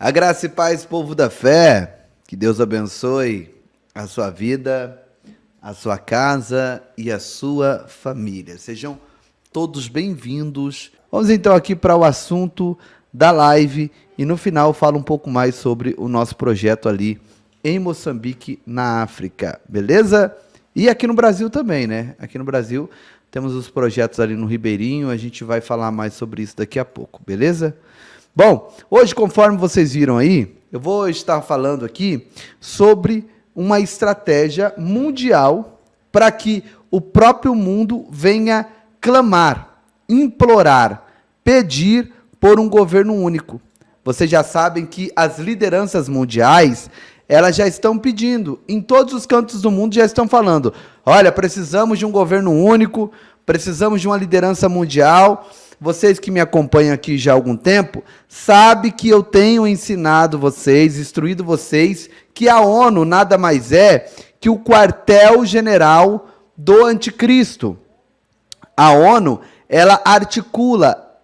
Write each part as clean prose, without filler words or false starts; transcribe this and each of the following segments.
A graça e paz, povo da fé, que Deus abençoe a sua vida, a sua casa e a sua família. Sejam todos bem-vindos. Vamos então aqui para o assunto da live e no final falo um pouco mais sobre o nosso projeto ali em Moçambique, na África, beleza? E aqui no Brasil também, né? Aqui no Brasil temos os projetos ali no Ribeirinho, a gente vai falar mais sobre isso daqui a pouco, beleza? Bom, hoje, conforme vocês viram aí, eu vou estar falando aqui sobre uma estratégia mundial para que o próprio mundo venha clamar, implorar, pedir por um governo único. Vocês já sabem que as lideranças mundiais, elas já estão pedindo, em todos os cantos do mundo já estão falando, olha, precisamos de um governo único, precisamos de uma liderança mundial. Vocês que me acompanham aqui já há algum tempo, sabem que eu tenho ensinado vocês, instruído vocês, que a ONU nada mais é que o quartel-general do anticristo. A ONU, ela articula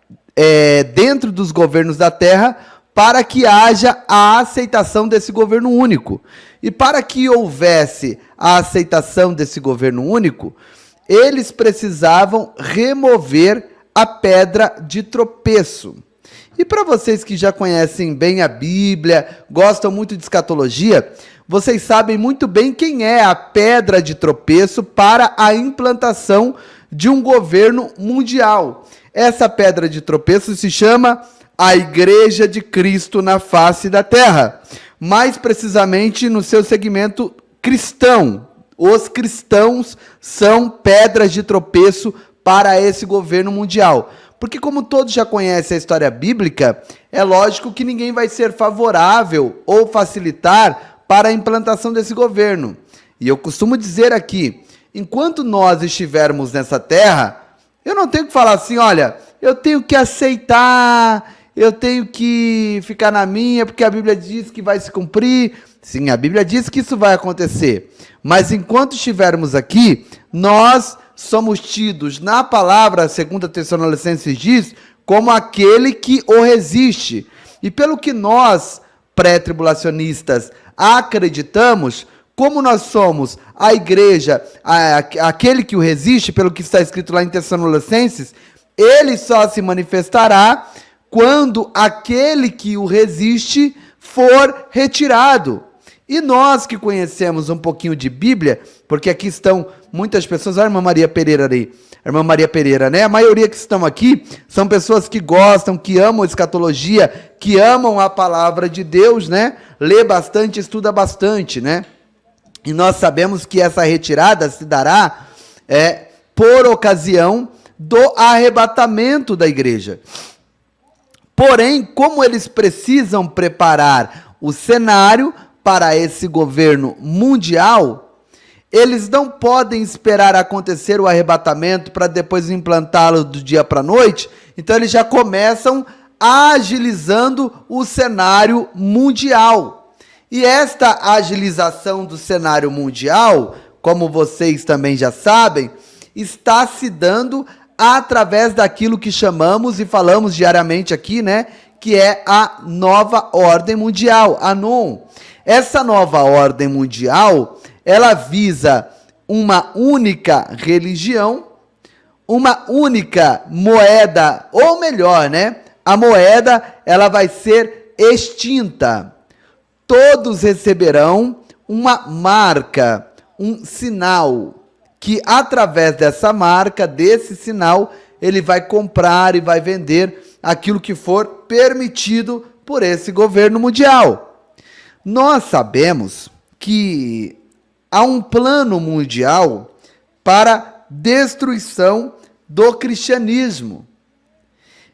dentro dos governos da Terra para que haja a aceitação desse governo único. E para que houvesse a aceitação desse governo único, eles precisavam remover a pedra de tropeço. E para vocês que já conhecem bem a Bíblia, gostam muito de escatologia, vocês sabem muito bem quem é a pedra de tropeço para a implantação de um governo mundial. Essa pedra de tropeço se chama a Igreja de Cristo na face da terra, mais precisamente no seu segmento cristão. Os cristãos são pedras de tropeço para esse governo mundial. Porque como todos já conhecem a história bíblica, é lógico que ninguém vai ser favorável ou facilitar para a implantação desse governo. E eu costumo dizer aqui, enquanto nós estivermos nessa terra, eu não tenho que falar assim, olha, eu tenho que aceitar, eu tenho que ficar na minha, porque a Bíblia diz que vai se cumprir. Sim, a Bíblia diz que isso vai acontecer. Mas enquanto estivermos aqui, nós somos tidos na palavra, segundo Tessalonicenses diz, como aquele que o resiste. E pelo que nós, pré-tribulacionistas, acreditamos, como nós somos a igreja, aquele que o resiste, pelo que está escrito lá em Tessalonicenses, ele só se manifestará quando aquele que o resiste for retirado. E nós que conhecemos um pouquinho de Bíblia, porque aqui estão muitas pessoas, olha a irmã Maria Pereira ali, a irmã Maria Pereira, né? A maioria que estão aqui são pessoas que gostam, que amam escatologia, que amam a palavra de Deus, né? Lê bastante, estuda bastante, né? E nós sabemos que essa retirada se dará por ocasião do arrebatamento da igreja. Porém, como eles precisam preparar o cenário para esse governo mundial, eles não podem esperar acontecer o arrebatamento para depois implantá-lo do dia para a noite. Então, eles já começam agilizando o cenário mundial. E esta agilização do cenário mundial, como vocês também já sabem, está se dando através daquilo que chamamos e falamos diariamente aqui, né? Que é a nova ordem mundial, a ANON. Essa nova ordem mundial, ela visa uma única religião, uma única moeda, ou melhor, né? A moeda, ela vai ser extinta. Todos receberão uma marca, um sinal, que através dessa marca, desse sinal, ele vai comprar e vai vender aquilo que for permitido por esse governo mundial. Nós sabemos que há um plano mundial para destruição do cristianismo.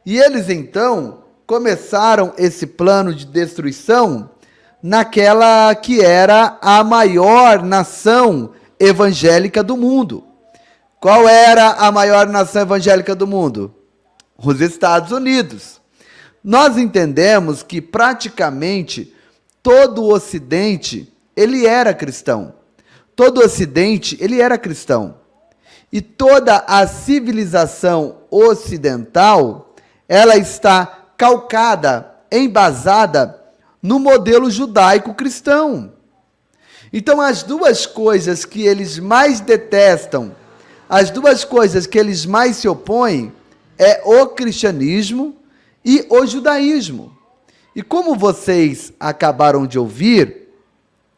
E eles, então, começaram esse plano de destruição naquela que era a maior nação evangélica do mundo. Qual era a maior nação evangélica do mundo? Os Estados Unidos. Nós entendemos que praticamente todo o Ocidente, ele era cristão. Todo o Ocidente, ele era cristão. E toda a civilização ocidental, ela está calcada, embasada no modelo judaico-cristão. Então, as duas coisas que eles mais detestam, as duas coisas que eles mais se opõem, é o cristianismo e o judaísmo. E como vocês acabaram de ouvir,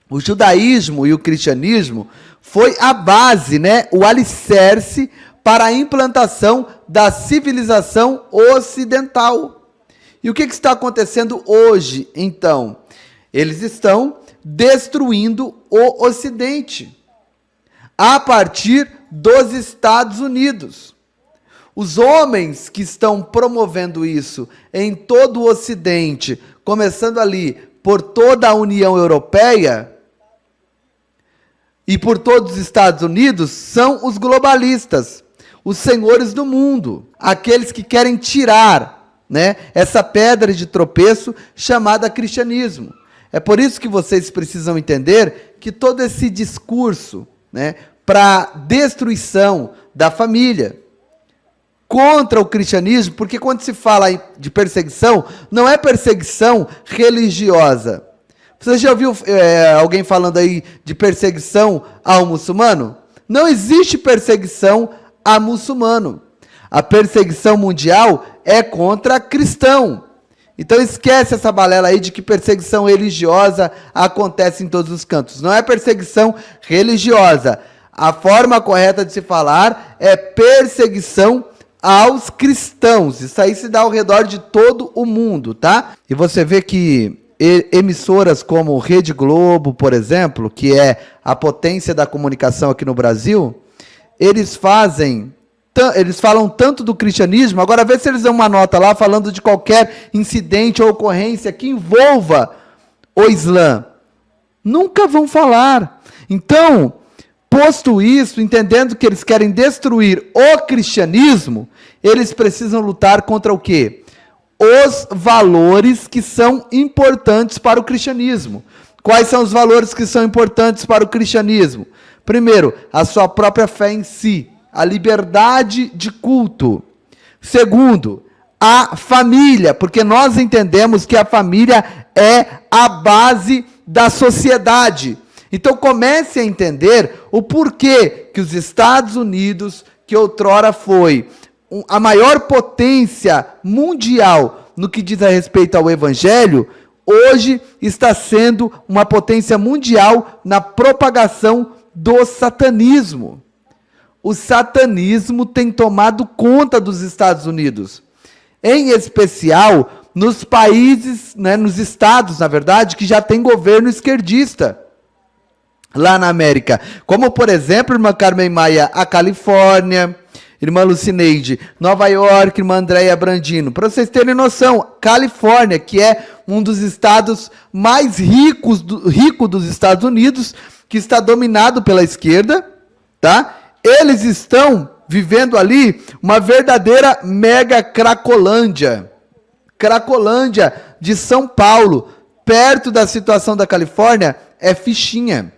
o judaísmo e o cristianismo foi a base, né, o alicerce para a implantação da civilização ocidental. E o que está acontecendo hoje, então? Eles estão destruindo o Ocidente a partir dos Estados Unidos. Os homens que estão promovendo isso em todo o Ocidente, começando ali por toda a União Europeia e por todos os Estados Unidos, são os globalistas, os senhores do mundo, aqueles que querem tirar, né, essa pedra de tropeço chamada cristianismo. É por isso que vocês precisam entender que todo esse discurso, né, para destruição da família, contra o cristianismo, porque quando se fala de perseguição, não é perseguição religiosa. Você já ouviu alguém falando aí de perseguição ao muçulmano? Não existe perseguição a muçulmano. A perseguição mundial é contra cristão. Então esquece essa balela aí de que perseguição religiosa acontece em todos os cantos. Não é perseguição religiosa. A forma correta de se falar é perseguição aos cristãos. Isso aí se dá ao redor de todo o mundo, tá? E você vê que emissoras como Rede Globo, por exemplo, que é a potência da comunicação aqui no Brasil, eles falam tanto do cristianismo. Agora vê se eles dão uma nota lá falando de qualquer incidente ou ocorrência que envolva o Islã. Nunca vão falar. Então, posto isso, entendendo que eles querem destruir o cristianismo, eles precisam lutar contra o quê? Os valores que são importantes para o cristianismo. Quais são os valores que são importantes para o cristianismo? Primeiro, a sua própria fé em si, a liberdade de culto. Segundo, a família, porque nós entendemos que a família é a base da sociedade. Então comece a entender o porquê que os Estados Unidos, que outrora foi a maior potência mundial no que diz a respeito ao evangelho, hoje está sendo uma potência mundial na propagação do satanismo. O satanismo tem tomado conta dos Estados Unidos, em especial nos países, né, nos estados, na verdade, que já tem governo esquerdista lá na América, como por exemplo, irmã Carmen Maia, a Califórnia, irmã Lucineide, Nova York, irmã Andréia Brandino. Para vocês terem noção, Califórnia, que é um dos estados mais ricos dos Estados Unidos, que está dominado pela esquerda, tá? Eles estão vivendo ali uma verdadeira mega Cracolândia. Cracolândia de São Paulo, perto da situação da Califórnia, é fichinha.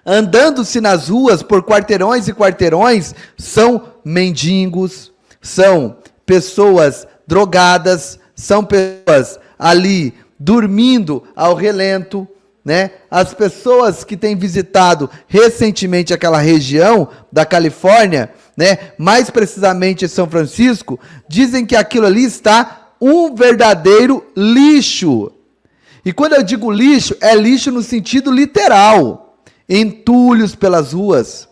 Andando-se nas ruas por quarteirões e quarteirões, são mendigos, são pessoas drogadas, são pessoas ali dormindo ao relento, né? As pessoas que têm visitado recentemente aquela região da Califórnia, né, mais precisamente São Francisco, dizem que aquilo ali está um verdadeiro lixo. E quando eu digo lixo, é lixo no sentido literal. Entulhos pelas ruas,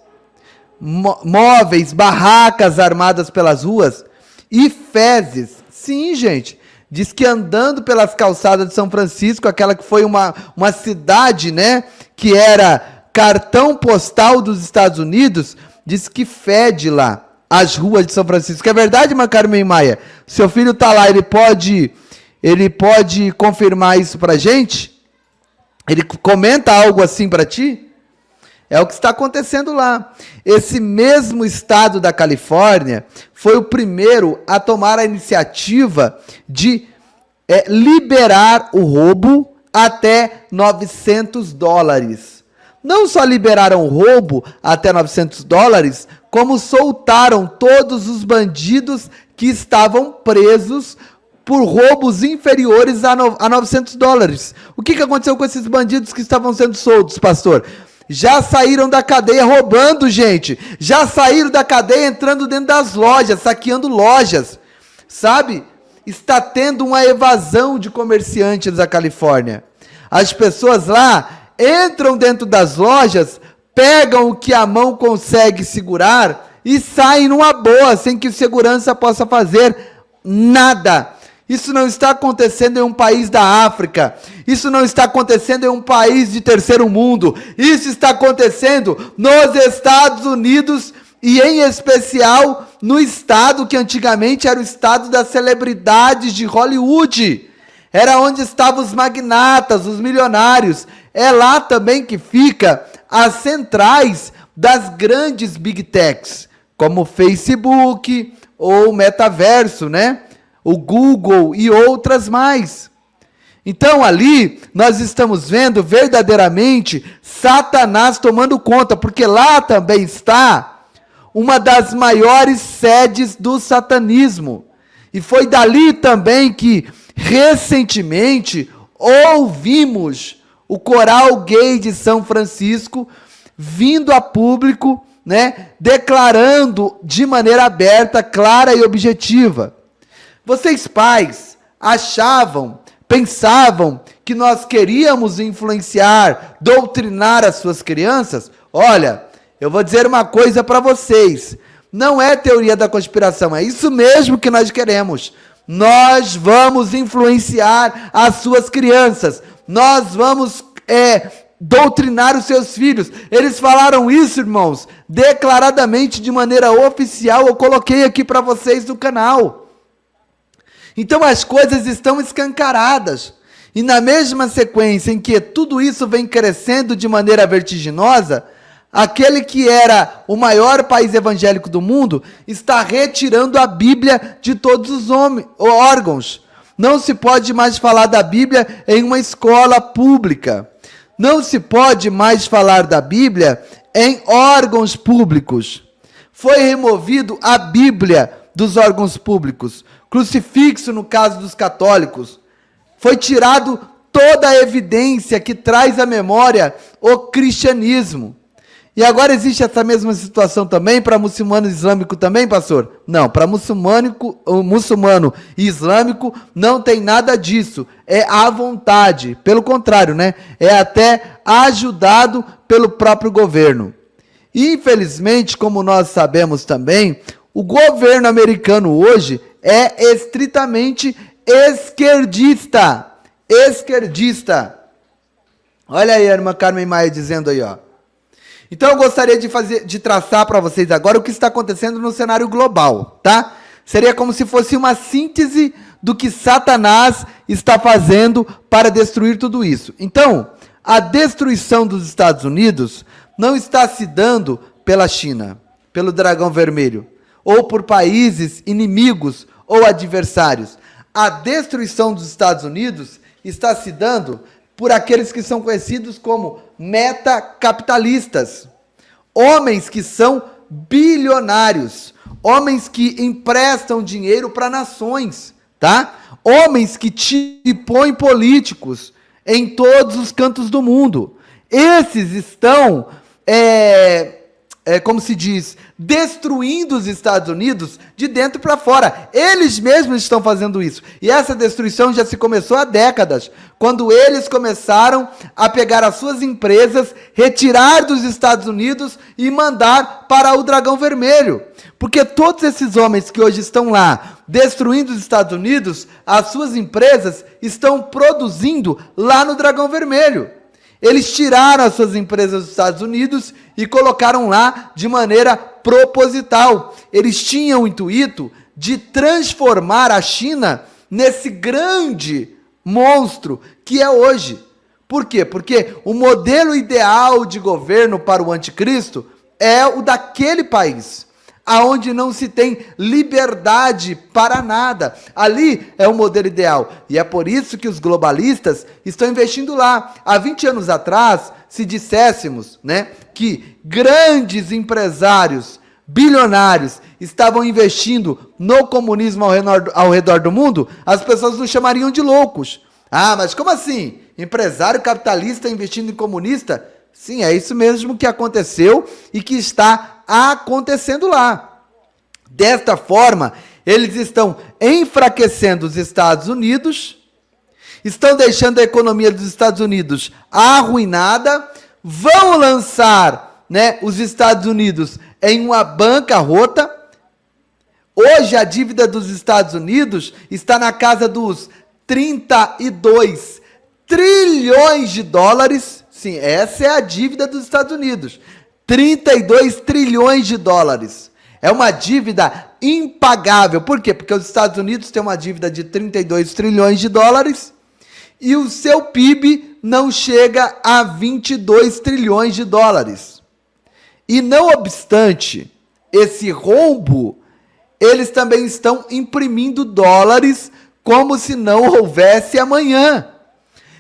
móveis, barracas armadas pelas ruas e fezes. Sim, gente, diz que andando pelas calçadas de São Francisco, aquela que foi uma cidade, né, que era cartão postal dos Estados Unidos, diz que fede lá as ruas de São Francisco. É verdade, irmã Carmen Maia? Seu filho está lá, ele pode confirmar isso pra gente? Ele comenta algo assim para ti? É o que está acontecendo lá. Esse mesmo estado da Califórnia foi o primeiro a tomar a iniciativa de liberar o roubo até $900. Não só liberaram o roubo até $900, como soltaram todos os bandidos que estavam presos por roubos inferiores a $900. O que aconteceu com esses bandidos que estavam sendo soltos, pastor? Já saíram da cadeia roubando, gente. Já saíram da cadeia entrando dentro das lojas, saqueando lojas. Sabe? Está tendo uma evasão de comerciantes na Califórnia. As pessoas lá entram dentro das lojas, pegam o que a mão consegue segurar e saem numa boa, sem que o segurança possa fazer nada. Isso não está acontecendo em um país da África. Isso não está acontecendo em um país de terceiro mundo. Isso está acontecendo nos Estados Unidos e, em especial, no estado que antigamente era o estado das celebridades de Hollywood. Era onde estavam os magnatas, os milionários. É lá também que fica as centrais das grandes big techs, como o Facebook ou o metaverso, né? O Google e outras mais. Então ali nós estamos vendo verdadeiramente Satanás tomando conta, porque lá também está uma das maiores sedes do satanismo. E foi dali também que recentemente ouvimos o coral gay de São Francisco vindo a público, né, declarando de maneira aberta, clara e objetiva: vocês pais pensavam que nós queríamos influenciar, doutrinar as suas crianças? Olha, eu vou dizer uma coisa para vocês, não é teoria da conspiração, é isso mesmo que nós queremos. Nós vamos influenciar as suas crianças, nós vamos doutrinar os seus filhos. Eles falaram isso, irmãos, declaradamente, de maneira oficial. Eu coloquei aqui para vocês no canal. Então as coisas estão escancaradas. E na mesma sequência em que tudo isso vem crescendo de maneira vertiginosa, aquele que era o maior país evangélico do mundo está retirando a Bíblia de todos os órgãos. Não se pode mais falar da Bíblia em uma escola pública. Não se pode mais falar da Bíblia em órgãos públicos. Foi removido a Bíblia dos órgãos públicos. Crucifixo no caso dos católicos. Foi tirado toda a evidência que traz à memória o cristianismo. E agora existe essa mesma situação também para muçulmano e islâmico também, pastor? Não, para muçulmano e islâmico não tem nada disso. É à vontade. Pelo contrário, né? É até ajudado pelo próprio governo. Infelizmente, como nós sabemos também, o governo americano hoje é estritamente esquerdista. Esquerdista. Olha aí a irmã Carmen Maia dizendo aí, ó. Então eu gostaria de traçar para vocês agora o que está acontecendo no cenário global, tá? Seria como se fosse uma síntese do que Satanás está fazendo para destruir tudo isso. Então, a destruição dos Estados Unidos não está se dando pela China, pelo dragão vermelho, ou por países inimigos ou adversários. A destruição dos Estados Unidos está se dando por aqueles que são conhecidos como metacapitalistas. Homens que são bilionários. Homens que emprestam dinheiro para nações, tá? Homens que põem políticos em todos os cantos do mundo. Esses estão, como se diz, destruindo os Estados Unidos de dentro para fora. Eles mesmos estão fazendo isso. E essa destruição já se começou há décadas, quando eles começaram a pegar as suas empresas, retirar dos Estados Unidos e mandar para o dragão vermelho. Porque todos esses homens que hoje estão lá destruindo os Estados Unidos, as suas empresas estão produzindo lá no dragão vermelho. Eles tiraram as suas empresas dos Estados Unidos e colocaram lá de maneira proposital. Eles tinham o intuito de transformar a China nesse grande monstro que é hoje. Por quê? Porque o modelo ideal de governo para o anticristo é o daquele país, aonde não se tem liberdade para nada. Ali é o modelo ideal. E é por isso que os globalistas estão investindo lá. Há 20 anos atrás, se disséssemos, né, que grandes empresários bilionários estavam investindo no comunismo ao redor do mundo, as pessoas nos chamariam de loucos. Ah, mas como assim? Empresário capitalista investindo em comunista? Sim, é isso mesmo que aconteceu e que está acontecendo lá. Desta forma, eles estão enfraquecendo os Estados Unidos, estão deixando a economia dos Estados Unidos arruinada, vão lançar, os Estados Unidos em uma bancarrota. Hoje a dívida dos Estados Unidos está na casa dos 32 trilhões de dólares. Sim, essa é a dívida dos Estados Unidos. 32 trilhões de dólares. É uma dívida impagável. Por quê? Porque os Estados Unidos têm uma dívida de 32 trilhões de dólares e o seu PIB não chega a 22 trilhões de dólares. E não obstante esse rombo, eles também estão imprimindo dólares como se não houvesse amanhã.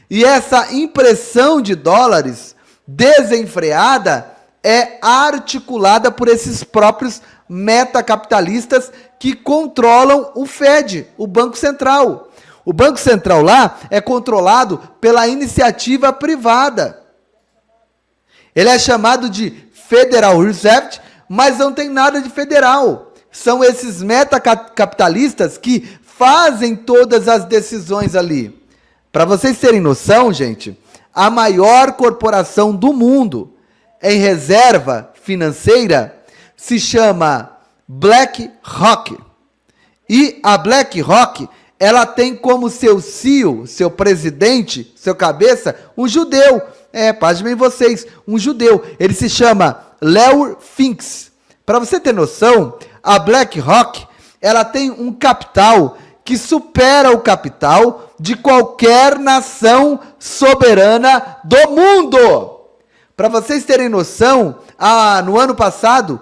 E essa impressão de dólares desenfreada é articulada por esses próprios metacapitalistas que controlam o Fed, o Banco Central. O Banco Central lá é controlado pela iniciativa privada. Ele é chamado de Federal Reserve, mas não tem nada de federal. São esses metacapitalistas que fazem todas as decisões ali. Para vocês terem noção, gente, a maior corporação do mundo em reserva financeira se chama BlackRock. E a BlackRock, ela tem como seu CEO, seu presidente, seu cabeça, um judeu. Pasmem vocês, um judeu. Ele se chama Larry Fink. Para você ter noção, a BlackRock, ela tem um capital que supera o capital de qualquer nação soberana do mundo. Para vocês terem noção, no ano passado,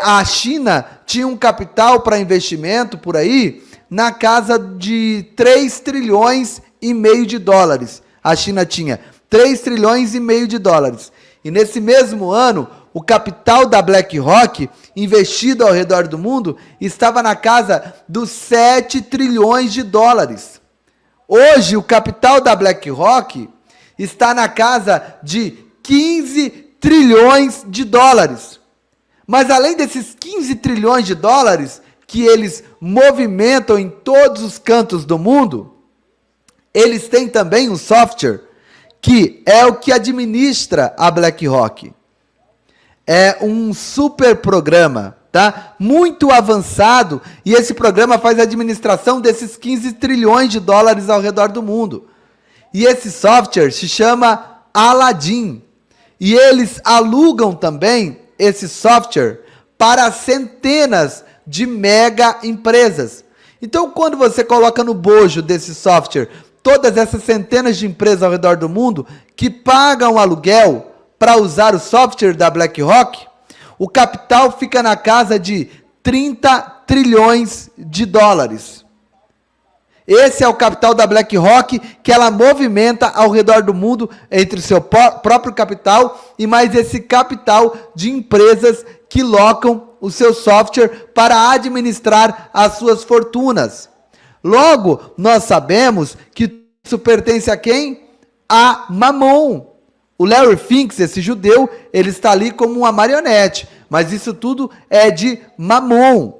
a China tinha um capital para investimento por aí na casa de 3 trilhões e meio de dólares. A China tinha 3 trilhões e meio de dólares. E nesse mesmo ano, o capital da BlackRock, investido ao redor do mundo, estava na casa dos 7 trilhões de dólares. Hoje, o capital da BlackRock está na casa de 15 trilhões de dólares. Mas além desses 15 trilhões de dólares que eles movimentam em todos os cantos do mundo, eles têm também um software que é o que administra a BlackRock. É um super programa, tá? Muito avançado, e esse programa faz a administração desses 15 trilhões de dólares ao redor do mundo. E esse software se chama Aladdin. E eles alugam também esse software para centenas de mega empresas. Então, quando você coloca no bojo desse software todas essas centenas de empresas ao redor do mundo que pagam aluguel para usar o software da BlackRock, o capital fica na casa de 30 trilhões de dólares. Esse é o capital da BlackRock que ela movimenta ao redor do mundo entre o seu próprio capital e mais esse capital de empresas que locam o seu software para administrar as suas fortunas. Logo, nós sabemos que isso pertence a quem? A Mammon. O Larry Fink, esse judeu, ele está ali como uma marionete, mas isso tudo é de Mammon.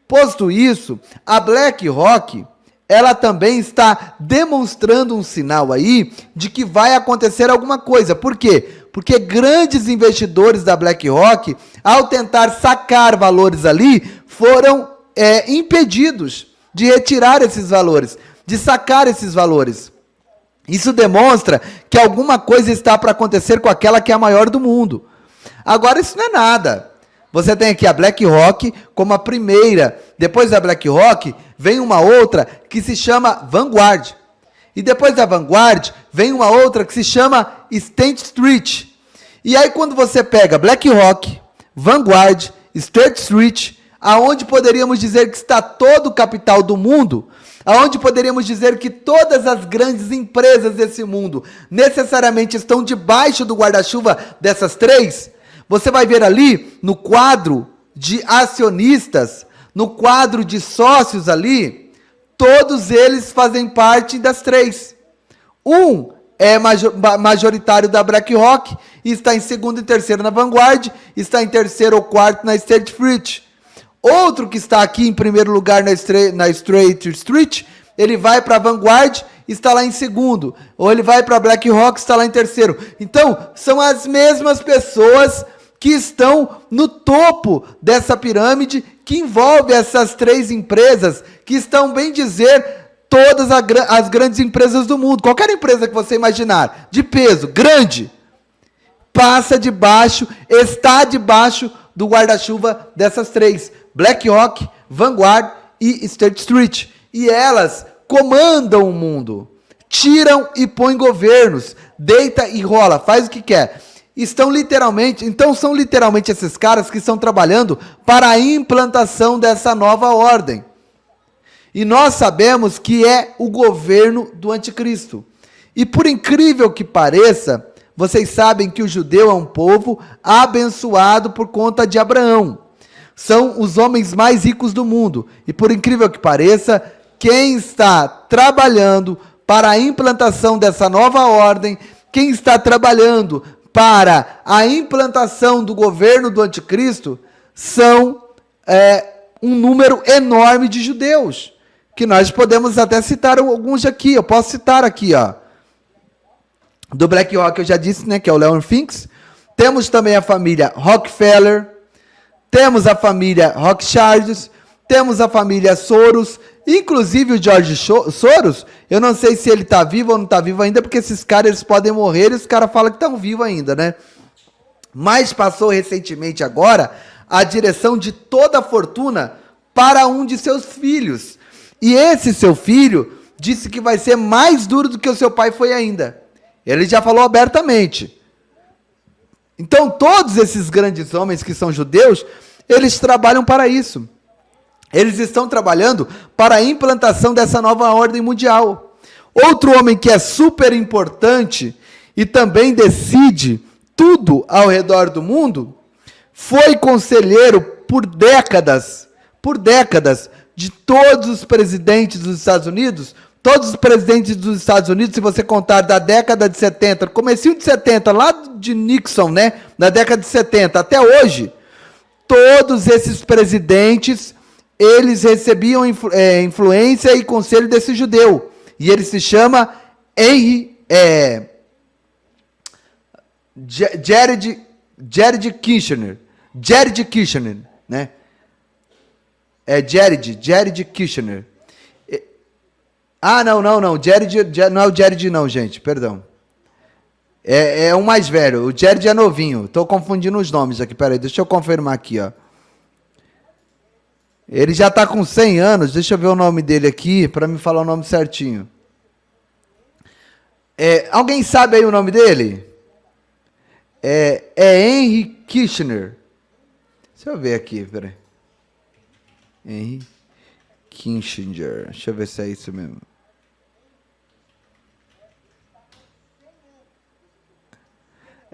Posto isso, a BlackRock, ela também está demonstrando um sinal aí de que vai acontecer alguma coisa. Por quê? Porque grandes investidores da BlackRock, ao tentar sacar valores ali, foram impedidos de retirar esses valores, de sacar esses valores. Isso demonstra que alguma coisa está para acontecer com aquela que é a maior do mundo. Agora, isso não é nada. Você tem aqui a BlackRock como a primeira. Depois da BlackRock, vem uma outra que se chama Vanguard. E depois da Vanguard, vem uma outra que se chama State Street. E aí, quando você pega BlackRock, Vanguard, State Street, aonde poderíamos dizer que está todo o capital do mundo, aonde poderíamos dizer que todas as grandes empresas desse mundo necessariamente estão debaixo do guarda-chuva dessas três, você vai ver ali no quadro de acionistas, no quadro de sócios ali, todos eles fazem parte das três. Um é majoritário da BlackRock, está em segundo e terceiro na Vanguard, está em terceiro ou quarto na State Street. Outro que está aqui em primeiro lugar na State Street, ele vai para a Vanguard, está lá em segundo. Ou ele vai para a BlackRock, está lá em terceiro. Então, são as mesmas pessoas que estão no topo dessa pirâmide, que envolve essas três empresas, que estão, bem dizer, todas as grandes empresas do mundo. Qualquer empresa que você imaginar, de peso, grande, passa debaixo, está debaixo do guarda-chuva dessas três. BlackRock, Vanguard e State Street. E elas comandam o mundo. Tiram e põem governos. Deita e rola, faz o que quer. São literalmente esses caras que estão trabalhando para a implantação dessa nova ordem. E nós sabemos que é o governo do anticristo. E por incrível que pareça, vocês sabem que o judeu é um povo abençoado por conta de Abraão. São os homens mais ricos do mundo. E por incrível que pareça, quem está trabalhando para a implantação dessa nova ordem, quem está trabalhando para a implantação do governo do anticristo, são um número enorme de judeus. Que nós podemos até citar alguns aqui. Eu posso citar aqui, ó. Do BlackRock, eu já disse, né, que é o Leon Finks. Temos também a família Rockefeller. Temos a família Rothschild. Temos a família Soros. Inclusive o George Soros, eu não sei se ele está vivo ou não está vivo ainda, porque esses caras eles podem morrer e os caras falam que estão vivos ainda, né? Mas passou recentemente agora a direção de toda a fortuna para um de seus filhos. E esse seu filho disse que vai ser mais duro do que o seu pai foi ainda. Ele já falou abertamente. Então, todos esses grandes homens que são judeus, eles trabalham para isso. Eles estão trabalhando para a implantação dessa nova ordem mundial. Outro homem que é super importante e também decide tudo ao redor do mundo, foi conselheiro por décadas, de todos os presidentes dos Estados Unidos. Todos os presidentes dos Estados Unidos, se você contar da década de 70, comecinho de 70, lá de Nixon, né? Na década de 70 até hoje, todos esses presidentes, eles recebiam influência e conselho desse judeu. E ele se chama Jared Kushner. Jared Kushner, né? Jared Kushner. Não. Jared, não é o Jared não, gente, perdão. É o mais velho. O Jared é novinho. Estou confundindo os nomes aqui. Peraí, deixa eu confirmar aqui, ó. Ele já está com 100 anos. Deixa eu ver o nome dele aqui para me falar o nome certinho. Alguém sabe aí o nome dele? É Henry Kissinger. Deixa eu ver aqui, peraí. Henry Kissinger. Deixa eu ver se é isso mesmo.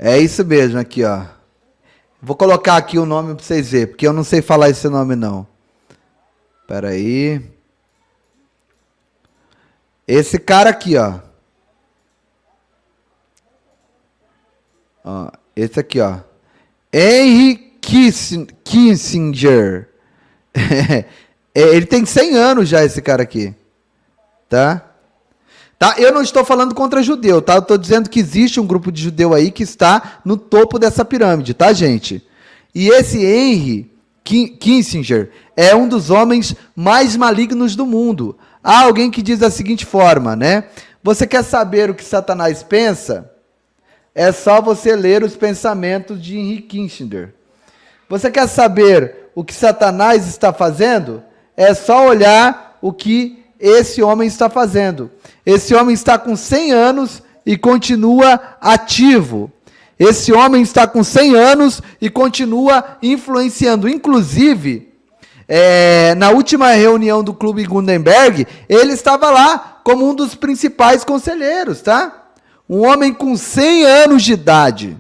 É isso mesmo aqui, ó. Vou colocar aqui o nome para vocês verem, porque eu não sei falar esse nome não. Espera aí. Esse cara aqui, ó. Esse aqui, ó. Henry Kissinger. Ele tem 100 anos já, esse cara aqui. Tá? Eu não estou falando contra judeu, tá? Eu estou dizendo que existe um grupo de judeu aí que está no topo dessa pirâmide, tá, gente? E esse Henry Kissinger é um dos homens mais malignos do mundo. Há alguém que diz da seguinte forma, né? Você quer saber o que Satanás pensa? É só você ler os pensamentos de Henry Kissinger. Você quer saber o que Satanás está fazendo? É só olhar o que esse homem está fazendo. Esse homem está com 100 anos e continua ativo. Esse homem está com 100 anos e continua influenciando. Inclusive, na última reunião do Clube Gutenberg, ele estava lá como um dos principais conselheiros, tá? Um homem com 100 anos de idade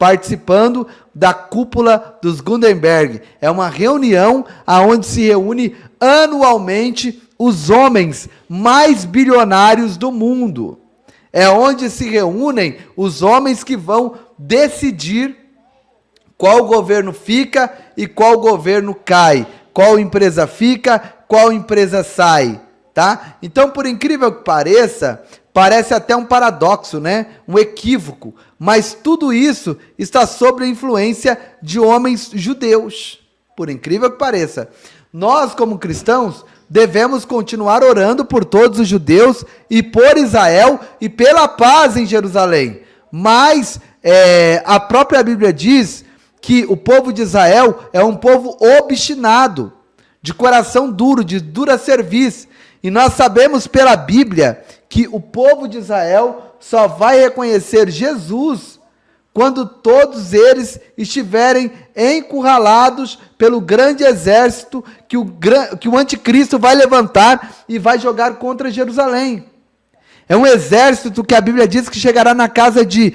participando da cúpula dos Gutenberg. É uma reunião onde se reúne anualmente os homens mais bilionários do mundo. É onde se reúnem os homens que vão decidir qual governo fica e qual governo cai, qual empresa fica, qual empresa sai, tá? Então, por incrível que pareça, parece até um paradoxo, né? Um equívoco, mas tudo isso está sob a influência de homens judeus, por incrível que pareça. Nós, como cristãos, devemos continuar orando por todos os judeus e por Israel e pela paz em Jerusalém, mas a própria Bíblia diz que o povo de Israel é um povo obstinado, de coração duro, de dura cerviz. E nós sabemos pela Bíblia que o povo de Israel só vai reconhecer Jesus quando todos eles estiverem encurralados pelo grande exército que o anticristo vai levantar e vai jogar contra Jerusalém. É um exército que a Bíblia diz que chegará na casa de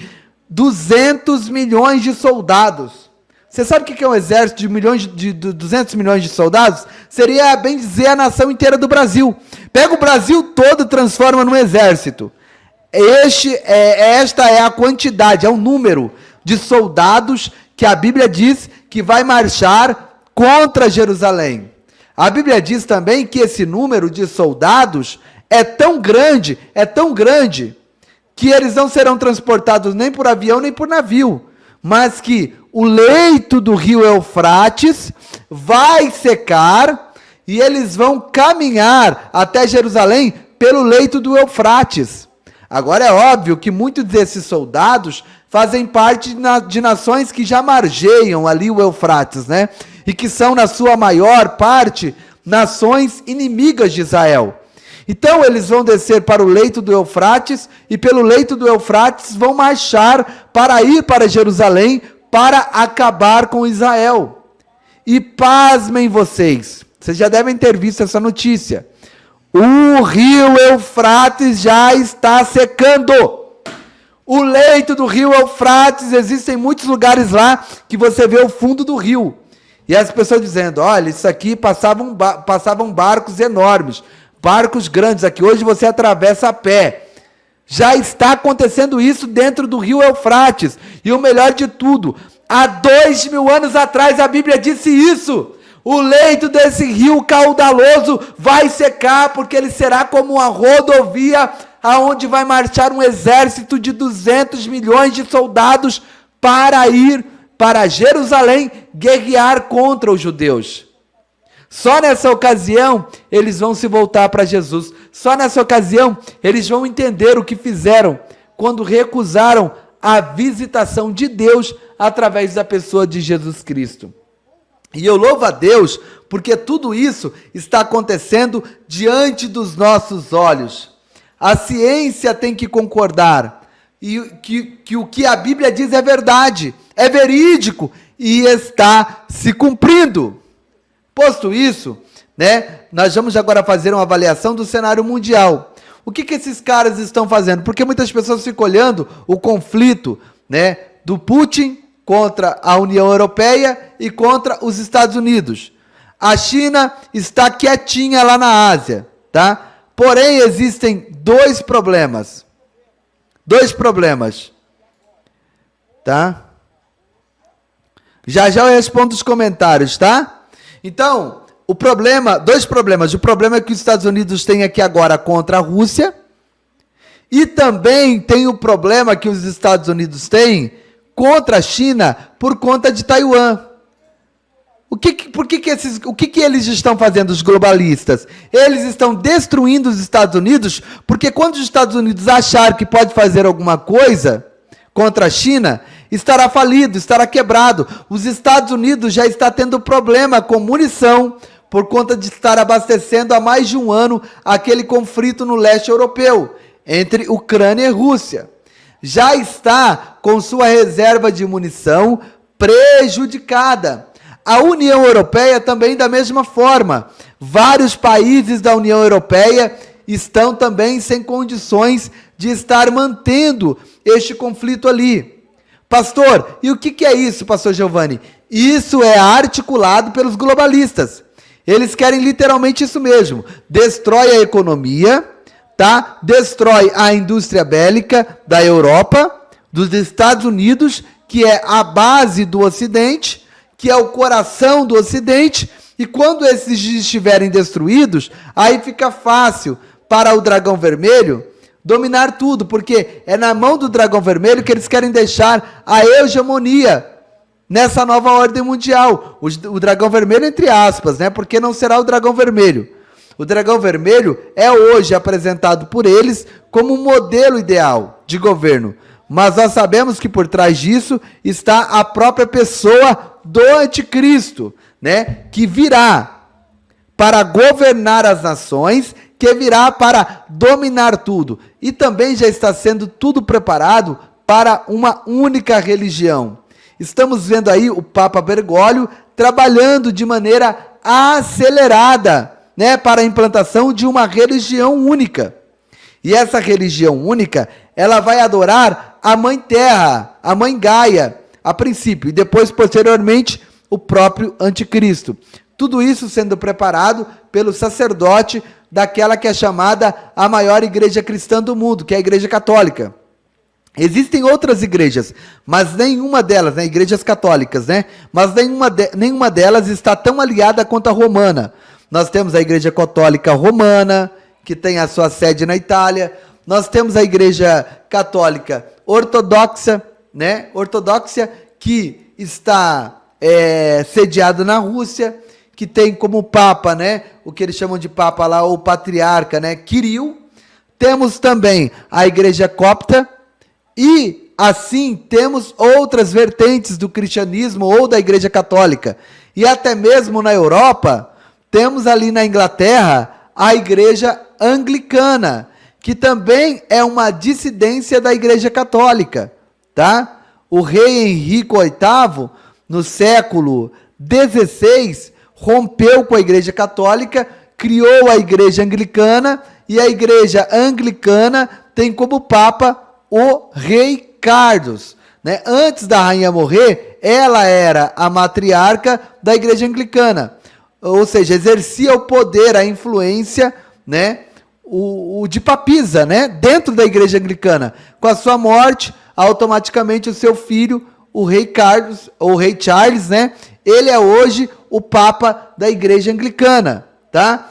200 milhões de soldados. Você sabe o que é um exército de 200 milhões de soldados? Seria, bem dizer, a nação inteira do Brasil. Pega o Brasil todo e transforma num exército. Esta é a quantidade, é o número de soldados que a Bíblia diz que vai marchar contra Jerusalém. A Bíblia diz também que esse número de soldados é tão grande, que eles não serão transportados nem por avião nem por navio, mas que o leito do rio Eufrates vai secar e eles vão caminhar até Jerusalém pelo leito do Eufrates. Agora é óbvio que muitos desses soldados fazem parte de nações que já margeiam ali o Eufrates, né? E que são, na sua maior parte, nações inimigas de Israel. Então eles vão descer para o leito do Eufrates e pelo leito do Eufrates vão marchar para ir para Jerusalém para acabar com Israel. E pasmem vocês já devem ter visto essa notícia. O rio Eufrates já está secando. O leito do rio Eufrates, existem muitos lugares lá que você vê o fundo do rio. E as pessoas dizendo, olha, isso aqui passavam barcos enormes, barcos grandes, aqui hoje você atravessa a pé. Já está acontecendo isso dentro do rio Eufrates. E o melhor de tudo, há 2000 anos atrás a Bíblia disse isso. O leito desse rio caudaloso vai secar, porque ele será como uma rodovia, aonde vai marchar um exército de 200 milhões de soldados para ir para Jerusalém guerrear contra os judeus. Só nessa ocasião, eles vão se voltar para Jesus. Só nessa ocasião, eles vão entender o que fizeram quando recusaram a visitação de Deus através da pessoa de Jesus Cristo. E eu louvo a Deus, porque tudo isso está acontecendo diante dos nossos olhos. A ciência tem que concordar, e que o que a Bíblia diz é verdade, é verídico, e está se cumprindo. Posto isso, né, nós vamos agora fazer uma avaliação do cenário mundial. O que esses caras estão fazendo? Porque muitas pessoas ficam olhando o conflito, né, do Putin contra a União Europeia e contra os Estados Unidos. A China está quietinha lá na Ásia, tá? Porém, existem dois problemas, tá? Já eu respondo os comentários, tá? Então, dois problemas. O problema é que os Estados Unidos têm aqui agora contra a Rússia, e também tem o problema que os Estados Unidos têm contra a China por conta de Taiwan. O que eles estão fazendo, os globalistas? Eles estão destruindo os Estados Unidos, porque quando os Estados Unidos achar que pode fazer alguma coisa contra a China, estará falido, estará quebrado. Os Estados Unidos já está tendo problema com munição, por conta de estar abastecendo há mais de um ano aquele conflito no leste europeu, entre Ucrânia e Rússia. Já está com sua reserva de munição prejudicada. A União Europeia também da mesma forma. Vários países da União Europeia estão também sem condições de estar mantendo este conflito ali. Pastor, e o que é isso, pastor Giovanni? Isso é articulado pelos globalistas. Eles querem literalmente isso mesmo. Destrói a economia, tá? Destrói a indústria bélica da Europa, dos Estados Unidos, que é a base do Ocidente, que é o coração do Ocidente, e quando esses estiverem destruídos, aí fica fácil para o dragão vermelho dominar tudo, porque é na mão do dragão vermelho que eles querem deixar a hegemonia nessa nova ordem mundial. O dragão vermelho, entre aspas, né? Porque não será o dragão vermelho. O dragão vermelho é hoje apresentado por eles como um modelo ideal de governo. Mas nós sabemos que por trás disso está a própria pessoa do anticristo, né? Que virá para governar as nações, que virá para dominar tudo. E também já está sendo tudo preparado para uma única religião. Estamos vendo aí o Papa Bergoglio trabalhando de maneira acelerada, né, para a implantação de uma religião única. E essa religião única, ela vai adorar a Mãe Terra, a Mãe Gaia, a princípio, e depois, posteriormente, o próprio Anticristo. Tudo isso sendo preparado pelo sacerdote daquela que é chamada a maior igreja cristã do mundo, que é a Igreja Católica. Existem outras igrejas, mas nenhuma delas, né, igrejas católicas, né, mas nenhuma delas está tão aliada quanto a romana. Nós temos a Igreja Católica Romana, que tem a sua sede na Itália. Nós temos a Igreja Católica Ortodoxa, né, que está sediada na Rússia, que tem como papa, né, o que eles chamam de papa lá, o patriarca, né, Kirill. Temos também a Igreja Copta, e assim temos outras vertentes do cristianismo ou da Igreja Católica. E até mesmo na Europa, temos ali na Inglaterra a Igreja Anglicana, que também é uma dissidência da Igreja Católica, tá? O rei Henrique VIII, no século XVI, rompeu com a Igreja Católica, criou a Igreja Anglicana, e a Igreja Anglicana tem como papa o rei Carlos, né? Antes da rainha morrer, ela era a matriarca da Igreja Anglicana, ou seja, exercia o poder, a influência, né? O de papisa, né? Dentro da Igreja Anglicana. Com a sua morte, automaticamente o seu filho, o rei Carlos, ou o rei Charles, né? Ele é hoje o papa da Igreja Anglicana, tá?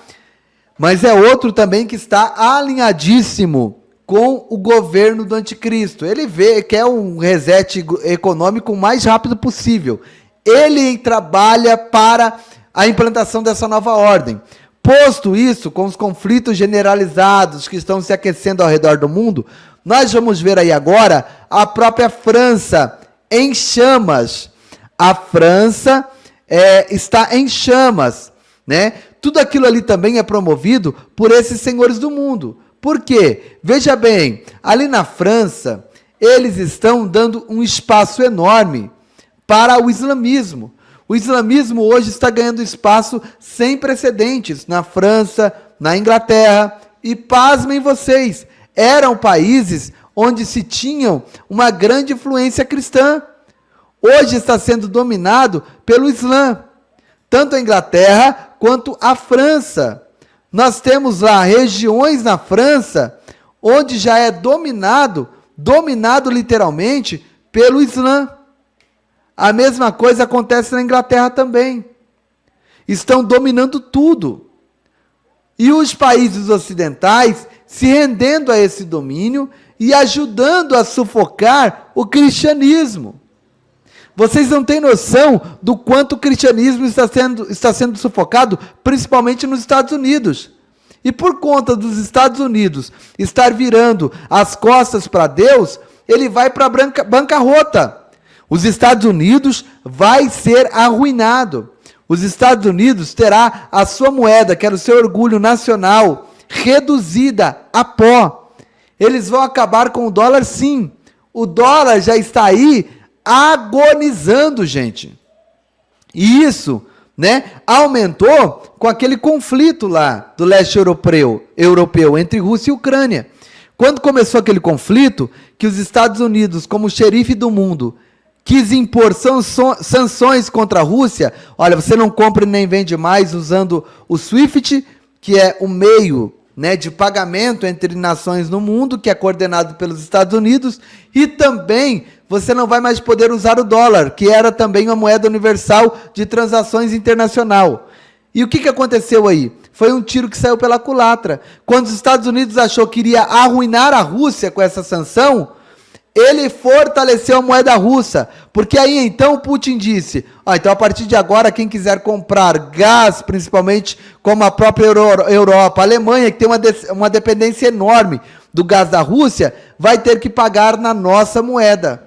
Mas é outro também que está alinhadíssimo com o governo do anticristo. Ele quer um reset econômico o mais rápido possível. Ele trabalha para a implantação dessa nova ordem. Posto isso, com os conflitos generalizados que estão se aquecendo ao redor do mundo, nós vamos ver aí agora a própria França em chamas. A França está em chamas, né? Tudo aquilo ali também é promovido por esses senhores do mundo. Por quê? Veja bem, ali na França, eles estão dando um espaço enorme para o islamismo. O islamismo hoje está ganhando espaço sem precedentes na França, na Inglaterra, e pasmem vocês, eram países onde se tinham uma grande influência cristã. Hoje está sendo dominado pelo Islã, tanto a Inglaterra quanto a França. Nós temos lá regiões na França onde já é dominado literalmente pelo Islã. A mesma coisa acontece na Inglaterra também. Estão dominando tudo. E os países ocidentais se rendendo a esse domínio e ajudando a sufocar o cristianismo. Vocês não têm noção do quanto o cristianismo está sendo sufocado, principalmente nos Estados Unidos. E por conta dos Estados Unidos estar virando as costas para Deus, ele vai para a bancarrota. Os Estados Unidos vai ser arruinado. Os Estados Unidos terá a sua moeda, que era o seu orgulho nacional, reduzida a pó. Eles vão acabar com o dólar, sim. O dólar já está aí agonizando, gente. E isso, né, aumentou com aquele conflito lá do leste europeu entre Rússia e Ucrânia. Quando começou aquele conflito, que os Estados Unidos, como xerife do mundo, quis impor sanções contra a Rússia. Olha, você não compra nem vende mais usando o SWIFT, que é o meio, né, de pagamento entre nações no mundo, que é coordenado pelos Estados Unidos, e também você não vai mais poder usar o dólar, que era também uma moeda universal de transações internacional. E o que aconteceu aí? Foi um tiro que saiu pela culatra. Quando os Estados Unidos achou que iria arruinar a Rússia com essa sanção, ele fortaleceu a moeda russa, porque aí então Putin disse, então a partir de agora quem quiser comprar gás, principalmente como a própria Europa, a Alemanha, que tem uma dependência enorme do gás da Rússia, vai ter que pagar na nossa moeda.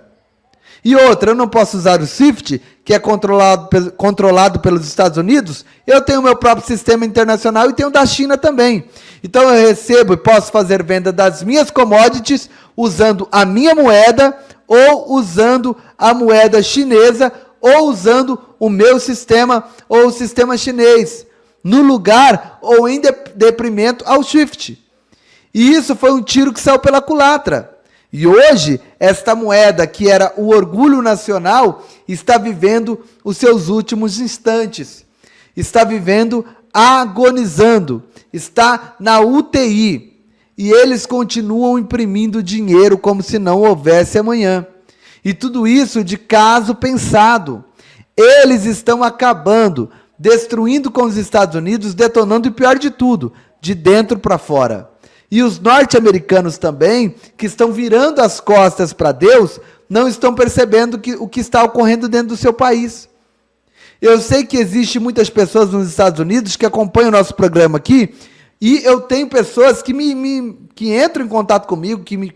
E outra, eu não posso usar o SWIFT, que é controlado pelos Estados Unidos, eu tenho o meu próprio sistema internacional e tenho da China também. Então eu recebo e posso fazer venda das minhas commodities usando a minha moeda, ou usando a moeda chinesa, ou usando o meu sistema, ou o sistema chinês, no lugar ou em detrimento ao SWIFT. E isso foi um tiro que saiu pela culatra. E hoje, esta moeda, que era o orgulho nacional, está vivendo os seus últimos instantes. Está vivendo agonizando. Está na UTI. E eles continuam imprimindo dinheiro como se não houvesse amanhã. E tudo isso de caso pensado. Eles estão acabando, destruindo com os Estados Unidos, detonando, e pior de tudo, de dentro para fora. E os norte-americanos também, que estão virando as costas para Deus, não estão percebendo o que está ocorrendo dentro do seu país. Eu sei que existe muitas pessoas nos Estados Unidos que acompanham o nosso programa aqui, e eu tenho pessoas que que entram em contato comigo, que me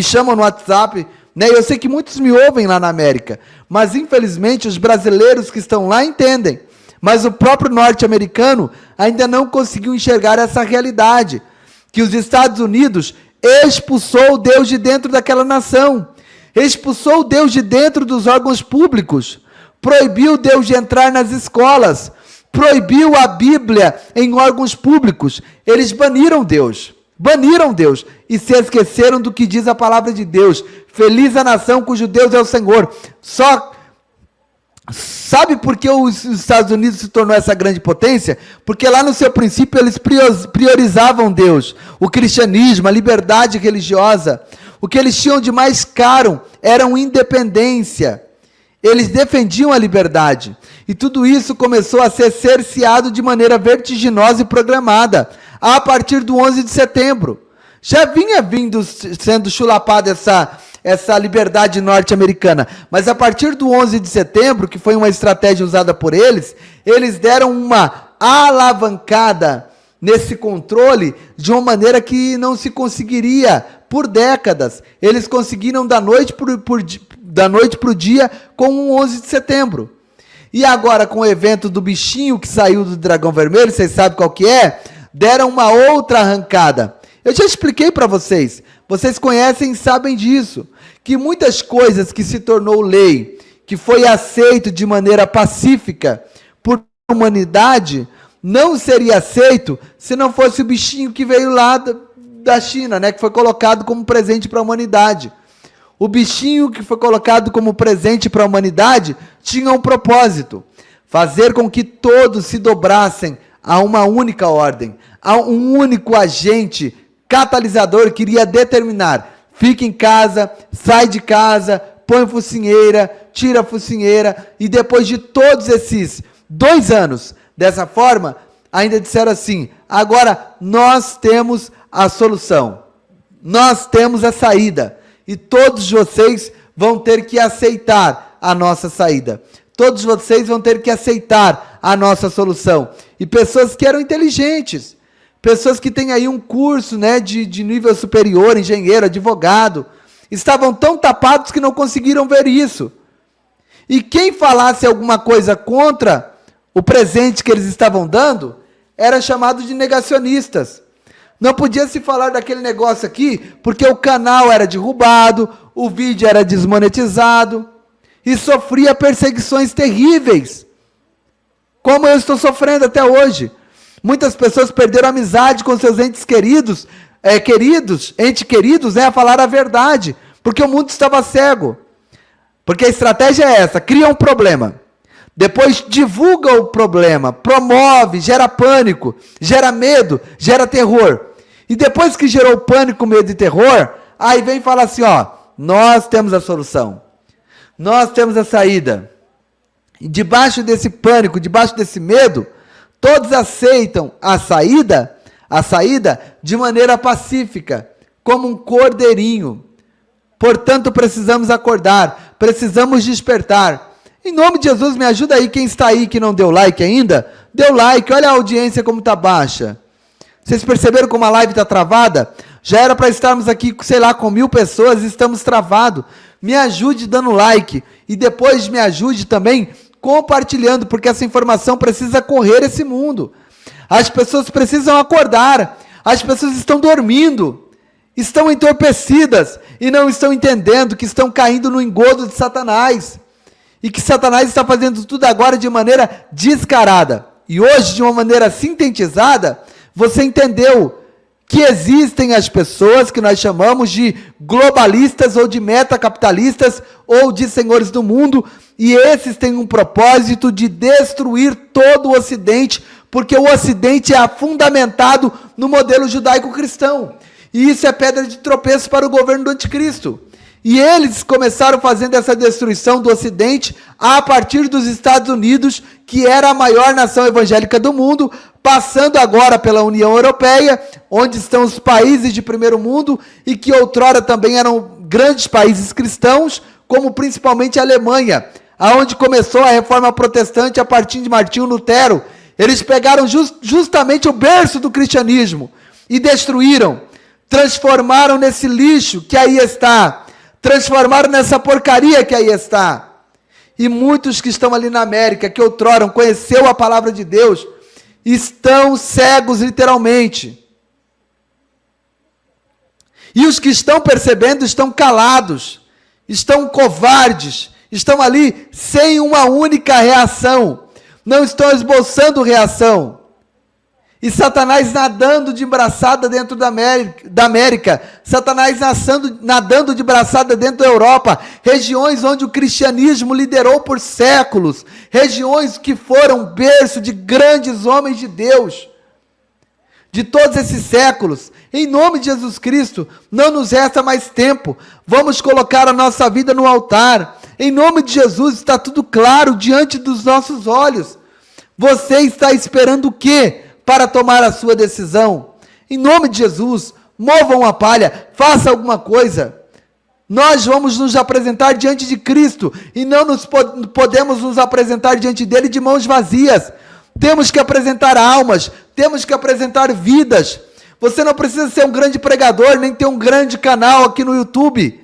chamam no WhatsApp, né? Eu sei que muitos me ouvem lá na América, mas infelizmente os brasileiros que estão lá entendem. Mas o próprio norte-americano ainda não conseguiu enxergar essa realidade, que os Estados Unidos expulsou Deus de dentro daquela nação, expulsou Deus de dentro dos órgãos públicos, proibiu Deus de entrar nas escolas, proibiu a Bíblia em órgãos públicos. Eles baniram Deus e se esqueceram do que diz a palavra de Deus. Feliz a nação cujo Deus é o Senhor. Sabe por que os Estados Unidos se tornou essa grande potência? Porque lá no seu princípio eles priorizavam Deus, o cristianismo, a liberdade religiosa. O que eles tinham de mais caro era independência. Eles defendiam a liberdade. E tudo isso começou a ser cerceado de maneira vertiginosa e programada, a partir do 11 de setembro. Já vinha sendo chulapada essa liberdade norte-americana, mas a partir do 11 de setembro, que foi uma estratégia usada por eles, eles deram uma alavancada nesse controle de uma maneira que não se conseguiria por décadas. Eles conseguiram da noite para o dia com o 11 de setembro. E agora, com o evento do bichinho que saiu do dragão vermelho, vocês sabem qual que é? Deram uma outra arrancada. Eu já expliquei para vocês conhecem e sabem disso, que muitas coisas que se tornou lei, que foi aceito de maneira pacífica por humanidade, não seria aceito se não fosse o bichinho que veio lá da China, né, que foi colocado como presente para a humanidade. O bichinho que foi colocado como presente para a humanidade tinha um propósito: fazer com que todos se dobrassem a uma única ordem, a um único agente catalisador que iria determinar: fica em casa, sai de casa, põe focinheira, tira a focinheira. E depois de todos esses 2 anos, dessa forma, ainda disseram assim: agora nós temos a solução, nós temos a saída, e todos vocês vão ter que aceitar a nossa saída, todos vocês vão ter que aceitar a nossa solução. E pessoas que eram inteligentes, pessoas que têm aí um curso, né, de nível superior, engenheiro, advogado, estavam tão tapados que não conseguiram ver isso. E quem falasse alguma coisa contra o presente que eles estavam dando, era chamado de negacionistas. Não podia se falar daquele negócio aqui, porque o canal era derrubado, o vídeo era desmonetizado, e sofria perseguições terríveis, como eu estou sofrendo até hoje. Muitas pessoas perderam amizade com seus entes queridos, né, a falar a verdade, porque o mundo estava cego. Porque a estratégia é essa, cria um problema. Depois divulga o problema, promove, gera pânico, gera medo, gera terror. E depois que gerou pânico, medo e terror, aí vem e fala assim, ó, nós temos a solução. Nós temos a saída. E debaixo desse pânico, debaixo desse medo, todos aceitam a saída de maneira pacífica, como um cordeirinho. Portanto, precisamos acordar, precisamos despertar. Em nome de Jesus, me ajuda aí, quem está aí que não deu like ainda, deu like, olha a audiência como está baixa. Vocês perceberam como a live está travada? Já era para estarmos aqui, sei lá, com 1000 pessoas, estamos travados. Me ajude dando like e depois me ajude também compartilhando, porque essa informação precisa correr esse mundo. As pessoas precisam acordar, as pessoas estão dormindo, estão entorpecidas e não estão entendendo que estão caindo no engodo de Satanás. E que Satanás está fazendo tudo agora de maneira descarada. E hoje, de uma maneira sintetizada, você entendeu que existem as pessoas que nós chamamos de globalistas ou de metacapitalistas ou de senhores do mundo, e esses têm um propósito de destruir todo o Ocidente, porque o Ocidente é fundamentado no modelo judaico-cristão. E isso é pedra de tropeço para o governo do anticristo. E eles começaram fazendo essa destruição do Ocidente a partir dos Estados Unidos, que era a maior nação evangélica do mundo, passando agora pela União Europeia, onde estão os países de primeiro mundo e que outrora também eram grandes países cristãos, como principalmente a Alemanha, aonde começou a reforma protestante a partir de Martinho Lutero. Eles pegaram justamente o berço do cristianismo e destruíram, transformaram nesse lixo que aí está, transformaram nessa porcaria que aí está. E muitos que estão ali na América, que outrora conheceu a palavra de Deus, estão cegos literalmente. E os que estão percebendo estão calados, estão covardes, estão ali sem uma única reação, não estão esboçando reação. E Satanás nadando de braçada dentro da América, Satanás nadando de braçada dentro da Europa, regiões onde o cristianismo liderou por séculos, regiões que foram berço de grandes homens de Deus, de todos esses séculos. Em nome de Jesus Cristo, não nos resta mais tempo, vamos colocar a nossa vida no altar. Em nome de Jesus, está tudo claro diante dos nossos olhos. Você está esperando o quê para tomar a sua decisão? Em nome de Jesus, mova uma palha, faça alguma coisa. Nós vamos nos apresentar diante de Cristo e não podemos nos apresentar diante dele de mãos vazias. Temos que apresentar almas, temos que apresentar vidas. Você não precisa ser um grande pregador, nem ter um grande canal aqui no YouTube.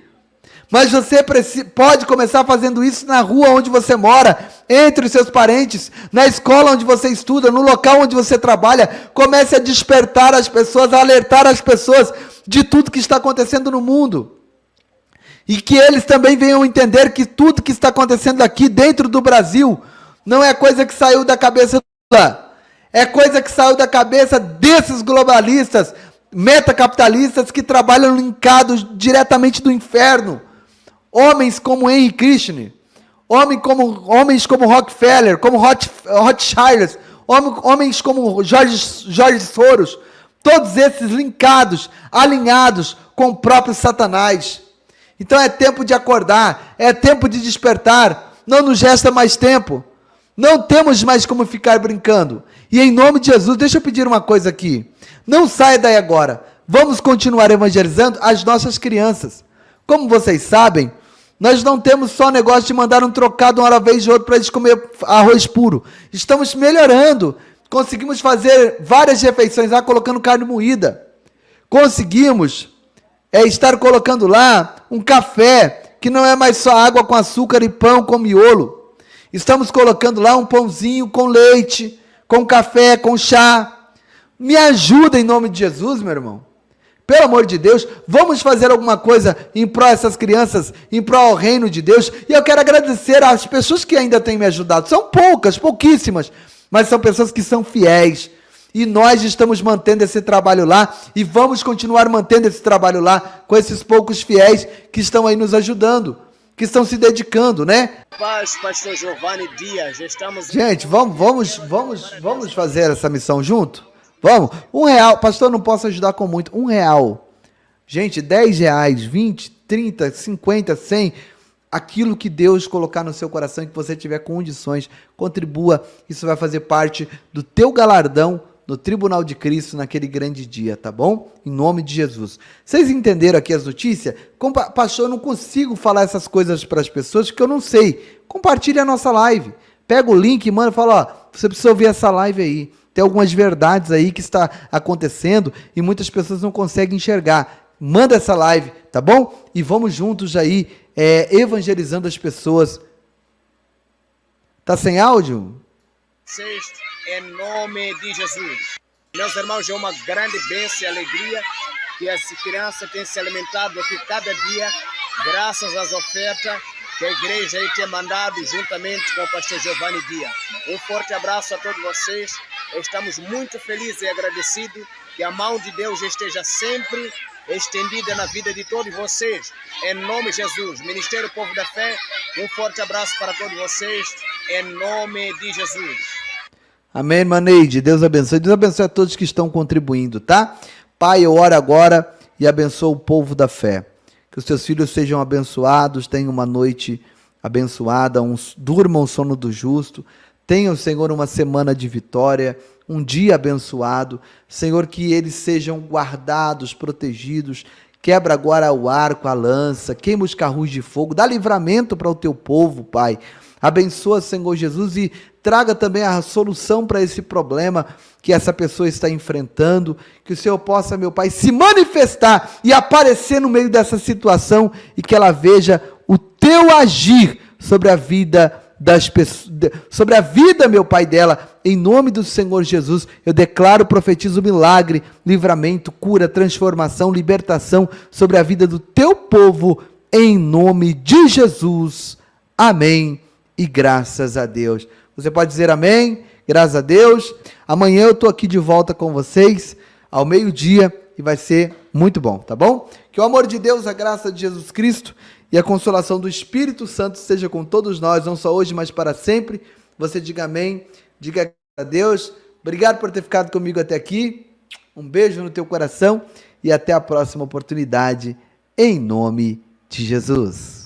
Mas você pode começar fazendo isso na rua onde você mora, entre os seus parentes, na escola onde você estuda, no local onde você trabalha. Comece a despertar as pessoas, a alertar as pessoas de tudo que está acontecendo no mundo. E que eles também venham entender que tudo que está acontecendo aqui dentro do Brasil não é coisa que saiu da cabeça do Lula. É coisa que saiu da cabeça desses globalistas, metacapitalistas que trabalham linkados diretamente do inferno. Homens como Henry Kissinger, homens como Rockefeller, como Rothschild, homens como George Soros, todos esses linkados, alinhados com o próprio Satanás. Então é tempo de acordar, é tempo de despertar, não nos resta mais tempo, não temos mais como ficar brincando. E em nome de Jesus, deixa eu pedir uma coisa aqui, não saia daí agora, vamos continuar evangelizando as nossas crianças. Como vocês sabem, nós não temos só negócio de mandar um trocado uma vez de outro para eles comer arroz puro. Estamos melhorando. Conseguimos fazer várias refeições lá, colocando carne moída. Conseguimos estar colocando lá um café, que não é mais só água com açúcar e pão com miolo. Estamos colocando lá um pãozinho com leite, com café, com chá. Me ajuda em nome de Jesus, meu irmão. Pelo amor de Deus, vamos fazer alguma coisa em prol dessas crianças, em prol ao reino de Deus. E eu quero agradecer às pessoas que ainda têm me ajudado. São poucas, pouquíssimas, mas são pessoas que são fiéis. E nós estamos mantendo esse trabalho lá e vamos continuar mantendo esse trabalho lá com esses poucos fiéis que estão aí nos ajudando. que estão se dedicando, né? Paz, pastor Giovanni Dias, estamos... Gente, vamos fazer essa missão junto? Vamos? R$ 1, pastor, não posso ajudar com muito, R$ 1. Gente, R$ 10, 20, 30, 50, 100, aquilo que Deus colocar no seu coração e que você tiver condições, contribua, isso vai fazer parte do teu galardão no Tribunal de Cristo naquele grande dia, tá bom? Em nome de Jesus. Vocês entenderam aqui as notícias? Pastor, eu não consigo falar essas coisas para as pessoas porque eu não sei. Compartilhe a nossa live. Pega o link e manda e fala, ó, você precisa ouvir essa live aí. Tem algumas verdades aí que está acontecendo e muitas pessoas não conseguem enxergar. Manda essa live, tá bom? E vamos juntos aí, evangelizando as pessoas. Tá sem áudio? Em nome de Jesus. Meus irmãos, é uma grande bênção e alegria que as crianças têm se alimentado aqui cada dia, graças às ofertas que a igreja aí tem mandado juntamente com o pastor Giovanni Dias. Um forte abraço a todos vocês. Estamos muito felizes e agradecidos que a mão de Deus esteja sempre estendida na vida de todos vocês. Em nome de Jesus. Ministério Povo da Fé, um forte abraço para todos vocês. Em nome de Jesus. Amém, Maneide. Deus abençoe. Deus abençoe a todos que estão contribuindo, tá? Pai, eu oro agora e abençoo o povo da fé. Que os teus filhos sejam abençoados, tenham uma noite abençoada, durmam o sono do justo. Tenham, Senhor, uma semana de vitória, um dia abençoado. Senhor, que eles sejam guardados, protegidos. Quebra agora o arco, a lança, queima os carros de fogo, dá livramento para o teu povo, Pai. Abençoa, Senhor Jesus, e traga também a solução para esse problema que essa pessoa está enfrentando, que o Senhor possa, meu Pai, se manifestar e aparecer no meio dessa situação e que ela veja o teu agir sobre a vida das pessoas, sobre a vida, meu Pai, dela. Em nome do Senhor Jesus, eu declaro, profetizo milagre, livramento, cura, transformação, libertação sobre a vida do teu povo, em nome de Jesus. Amém. E graças a Deus. Você pode dizer amém? Graças a Deus. Amanhã eu estou aqui de volta com vocês, ao meio-dia, e vai ser muito bom, tá bom? Que o amor de Deus, a graça de Jesus Cristo e a consolação do Espírito Santo seja com todos nós, não só hoje, mas para sempre. Você diga amém, diga a Deus. Obrigado por ter ficado comigo até aqui. Um beijo no teu coração e até a próxima oportunidade, em nome de Jesus.